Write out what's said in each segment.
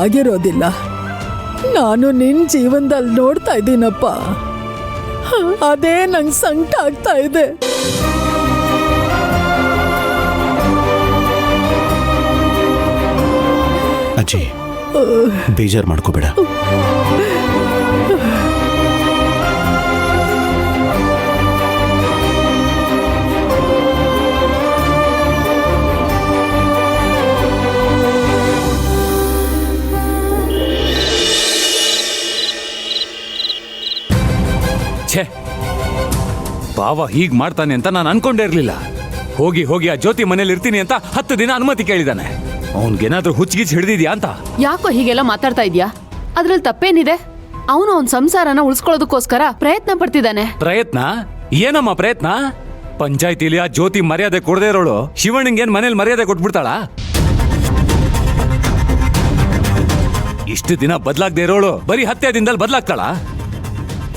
ಆಗಿರೋದಿಲ್ಲ. ನಾನು ನಿನ್ ಜೀವನದಲ್ಲಿ ನೋಡ್ತಾ ಇದ್ದೀನಪ್ಪ, ಅದೇ ನಂಗೆ ಸಂಕಟ ಆಗ್ತಾ ಇದೆ. ಅಜ್ಜಿ, ಬೇಜಾರು ಮಾಡ್ಕೋಬೇಡ. ಛೇ, ಬಾವ ಹೀಗ್ ಮಾಡ್ತಾನೆ ಅಂತ ನಾನು ಅನ್ಕೊಂಡೇ ಇರ್ಲಿಲ್ಲ. ಹೋಗಿ ಹೋಗಿ ಆ ಜ್ಯೋತಿ ಮನೇಲಿ ಇರ್ತೀನಿ ಅಂತ 10 ದಿನ ಅನುಮತಿ ಕೇಳಿದಾನೆ. ಅವನ್ಗೇನಾದ್ರೂ ಹುಚ್ಚಿಗಿಚ್ಚಿ ಹಿಡಿದಿದ್ಯಾ ಅಂತ. ಯಾಕೋ ಹೀಗೆಲ್ಲ ಮಾತಾಡ್ತಾ ಇದ್ಯಾ? ಅದ್ರಲ್ಲಿ ತಪ್ಪೇನಿದೆ? ಅವನು ಅವನ್ ಸಂಸಾರನ ಉಳಿಸ್ಕೊಳ್ಳೋದಕ್ಕೋಸ್ಕರ ಪ್ರಯತ್ನ ಪಡ್ತಿದ್ದಾನೆ. ಪ್ರಯತ್ನ? ಏನಮ್ಮ ಪ್ರಯತ್ನ? ಪಂಚಾಯ್ತಿಲಿ ಆ ಜ್ಯೋತಿ ಮರ್ಯಾದೆ ಕೊಡದೇ ಇರೋಳು ಶಿವಣ್ಣಂಗೇನ್ ಮನೇಲಿ ಮರ್ಯಾದೆ ಕೊಟ್ಬಿಡ್ತಾಳ? ಇಷ್ಟು ದಿನ ಬದಲಾಗದೆ ಇರೋಳು ಬರೀ 10 ದಿನದಲ್ಲಿ ಬದಲಾಗ್ತಾಳ?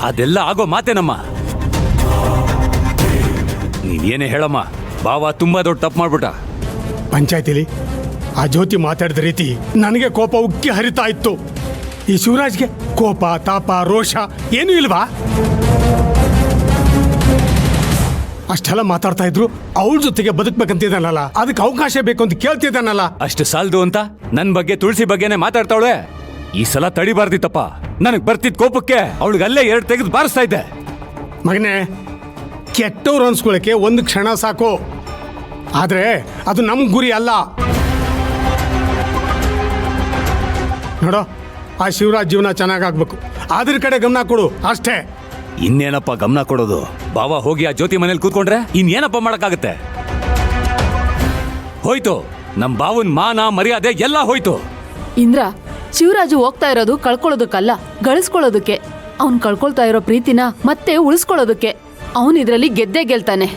ಅದೆಲ್ಲ ಆಗೋ ಮಾತೇನಮ್ಮ. ನೀನೇನೇ ಹೇಳಮ್ಮ, ಬಾವ ತುಂಬಾ ದೊಡ್ಡ ತಪ್ಪು ಮಾಡ್ಬಿಟ್ಟ. ಪಂಚಾಯ್ತಿಲಿ ಆ ಜ್ಯೋತಿ ಮಾತಾಡಿದ ರೀತಿ ನನಗೆ ಕೋಪ ಉಕ್ಕಿ ಹರಿತಾ ಇತ್ತು. ಈ ಶಿವರಾಜ್ಗೆ ಕೋಪ, ತಾಪ, ರೋಷ ಏನೂ ಇಲ್ವಾ? ಅಷ್ಟೆಲ್ಲ ಮಾತಾಡ್ತಾ ಇದ್ರು ಅವಳ ಜೊತೆಗೆ ಬದುಕ್ಬೇಕಂತಿದ್ದಾನಲ್ಲ, ಅದಕ್ಕೆ ಅವಕಾಶ ಬೇಕು ಅಂತ ಕೇಳ್ತಿದ್ದಾನಲ್ಲ. ಅಷ್ಟು ಸಾಲದು ಅಂತ ನನ್ ಬಗ್ಗೆ, ತುಳಸಿ ಬಗ್ಗೆನೆ ಮಾತಾಡ್ತಾವಳೆ. ಈ ಸಲ ತಡಿಬಾರ್ದಿತ್ತಪ್ಪ. ನನಗ್ ಬರ್ತಿದ್ ಕೋಪಕ್ಕೆ ಅವಳಿಗೆ ಅಲ್ಲೇ 2 ತೆಗೆದು ಬಾರಿಸ್ತಾ ಇದ್ದೆ. ಮಗನೇ, ಕೆಟ್ಟವ್ರು ಅನ್ಸ್ಕೊಳಕ್ಕೆ ಒಂದು ಕ್ಷಣ ಸಾಕು, ಆದ್ರೆ ಅದು ನಮ್ ಗುರಿ ಅಲ್ಲ. ನೋಡೋ, ಆ ಶಿವರಾಜ್ ಜೀವನ ಚೆನ್ನಾಗಾಗ್ಬೇಕು, ಅದ್ರ ಕಡೆ ಗಮನ ಕೊಡು ಅಷ್ಟೇ. ಇನ್ನೇನಪ್ಪ ಗಮನ ಕೊಡೋದು? ಬಾವ ಹೋಗಿ ಆ ಜ್ಯೋತಿ ಮನೇಲಿ ಕೂತ್ಕೊಂಡ್ರೆ ಇನ್ನೇನಪ್ಪ ಮಾಡಕ್ಕಾಗತ್ತೆ? ಹೋಯ್ತು ನಮ್ ಬಾವನ್ ಮಾನ ಮರ್ಯಾದೆ ಎಲ್ಲ ಹೋಯ್ತು. ಇಂದ್ರ, ಶಿವರಾಜು ಹೋಗ್ತಾ ಇರೋದು ಕಳ್ಕೊಳ್ಳೋದಕ್ಕಲ್ಲ, ಗಳಿಸ್ಕೊಳ್ಳೋದಕ್ಕೆ. ಅವ್ನ್ ಕಳ್ಕೊಳ್ತಾ ಇರೋ ಪ್ರೀತಿನ ಮತ್ತೆ ಉಳಿಸ್ಕೊಳ್ಳೋದಕ್ಕೆ. ಅವನ್ ಇದ್ರಲ್ಲಿ ಗೆದ್ದೇ ಗೆಲ್ತಾನೆ.